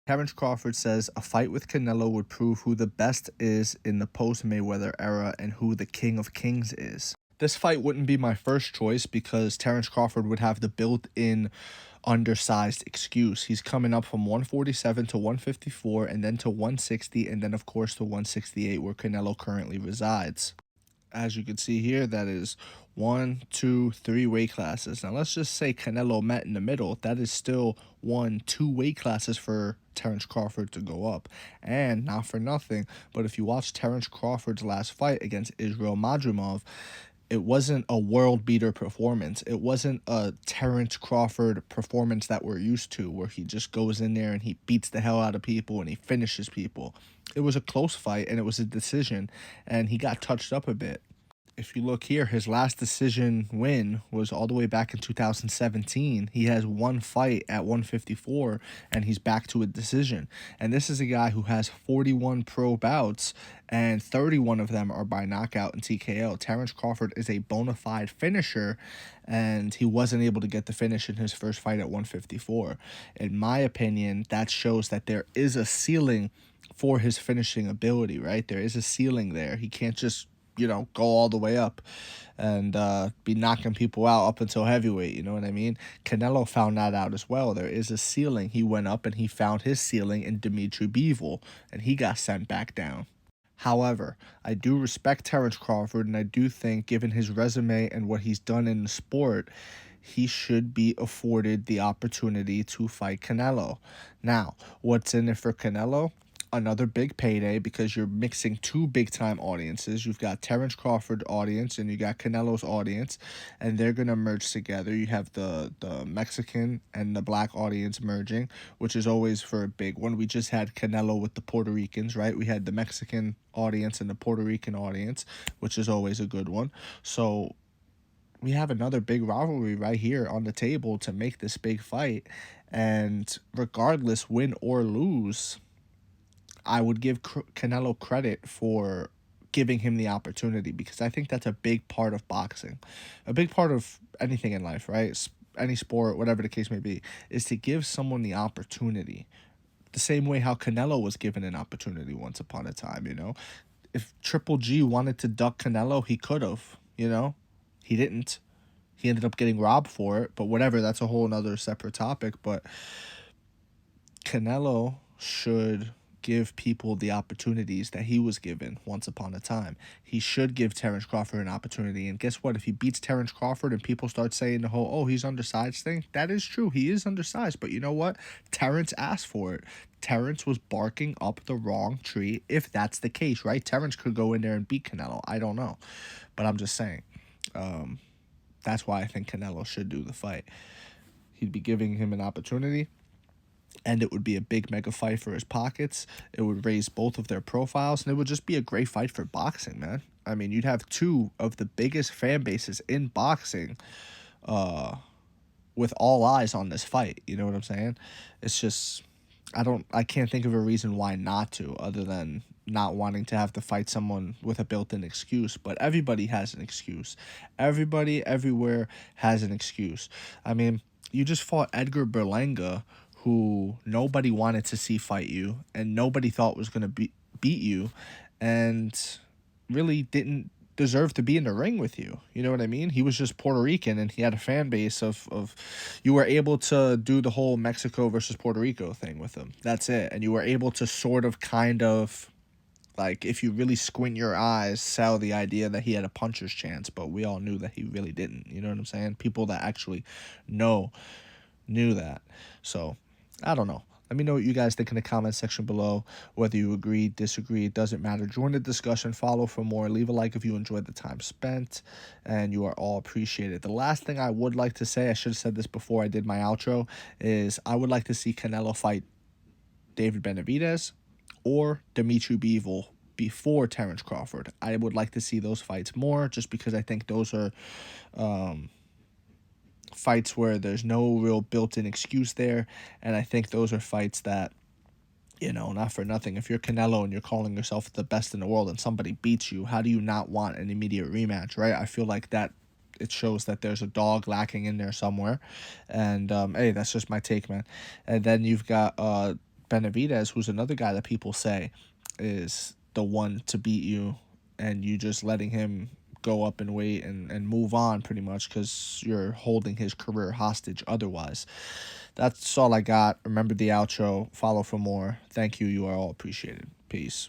Terence Crawford says a fight with Canelo would prove who the best is in the post-Mayweather era and who the King of Kings is. This fight wouldn't be my first choice because Terence Crawford would have the built-in undersized excuse. He's coming up from 147 to 154 and then to 160 and then of course to 168 where Canelo currently resides. As you can see here, that is 1, 2, 3 weight classes. Now let's just say Canelo met in the middle. That is still 1, 2 weight classes for Terence Crawford to go up. And not for nothing, but if you watch Terence Crawford's last fight against Israel Madrimov, it wasn't a world beater performance. It wasn't a Terence Crawford performance that we're used to, where he just goes in there and he beats the hell out of people and he finishes people. It was a close fight and it was a decision, and he got touched up a bit. If you look here, his last decision win was all the way back in 2017. He has one fight at 154, and he's back to a decision. And this is a guy who has 41 pro bouts, and 31 of them are by knockout and TKO. Terence Crawford is a bona fide finisher, and he wasn't able to get the finish in his first fight at 154. In my opinion, that shows that there is a ceiling for his finishing ability, right? There is a ceiling there. He can't just go all the way up and be knocking people out up until heavyweight. You know what I mean? Canelo found that out as well. There is a ceiling. He went up and he found his ceiling in Dimitri Bivol, and he got sent back down. However, I do respect Terence Crawford, and I do think, given his resume and what he's done in the sport, he should be afforded the opportunity to fight Canelo. Now, what's in it for Canelo? Another big payday, because you're mixing two big time audiences. You've got Terence Crawford audience and you got Canelo's audience, and they're gonna merge together. You have the Mexican and the black audience merging, which is always for a big one. We just had Canelo with the Puerto Ricans, right? We had the Mexican audience and the Puerto Rican audience, which is always a good one. So we have another big rivalry right here on the table to make this big fight, and regardless, win or lose, I would give Canelo credit for giving him the opportunity, because I think that's a big part of boxing, a big part of anything in life, right? Any sport, whatever the case may be, is to give someone the opportunity. The same way how Canelo was given an opportunity once upon a time, If Triple G wanted to duck Canelo, he could have. He didn't. He ended up getting robbed for it, but whatever, that's a whole nother separate topic. But Canelo should give people the opportunities that he was given once upon a time. He should give Terence Crawford an opportunity. And guess what? If he beats Terence Crawford and people start saying the whole, oh, he's undersized thing, that is true. He is undersized. But you know what? Terence asked for it. Terence was barking up the wrong tree, if that's the case, right? Terence could go in there and beat Canelo. I don't know. But I'm just saying. That's why I think Canelo should do the fight. He'd be giving him an opportunity, and it would be a big mega fight for his pockets. It would raise both of their profiles, and it would just be a great fight for boxing, man. I mean, you'd have two of the biggest fan bases in boxing with all eyes on this fight. You know what I'm saying? It's just, I can't think of a reason why not to, other than not wanting to have to fight someone with a built-in excuse. But everybody has an excuse. Everybody everywhere has an excuse. I mean, you just fought Edgar Berlanga, who nobody wanted to see fight you and nobody thought was going to beat you, and really didn't deserve to be in the ring with you. You know what I mean? He was just Puerto Rican, and he had a fan base of you were able to do the whole Mexico versus Puerto Rico thing with him. That's it. And you were able to sort of kind of, like, if you really squint your eyes, sell the idea that he had a puncher's chance, but we all knew that he really didn't. You know what I'm saying? People that actually knew that. So I don't know. Let me know what you guys think in the comment section below. Whether you agree, disagree, it doesn't matter. Join the discussion. Follow for more. Leave a like if you enjoyed the time spent. And you are all appreciated. The last thing I would like to say, I should have said this before I did my outro, is I would like to see Canelo fight David Benavidez or Dimitri Bivol before Terence Crawford. I would like to see those fights more, just because I think those are fights where there's no real built-in excuse there, and I think those are fights that, not for nothing, if you're Canelo and you're calling yourself the best in the world and somebody beats you, how do you not want an immediate rematch, right? I feel like that it shows that there's a dog lacking in there somewhere. And hey, that's just my take, man. And then you've got Benavidez, who's another guy that people say is the one to beat you, and you just letting him go up and wait and move on pretty much because you're holding his career hostage otherwise. That's all I got. Remember the outro. Follow for more. Thank you. You are all appreciated. Peace.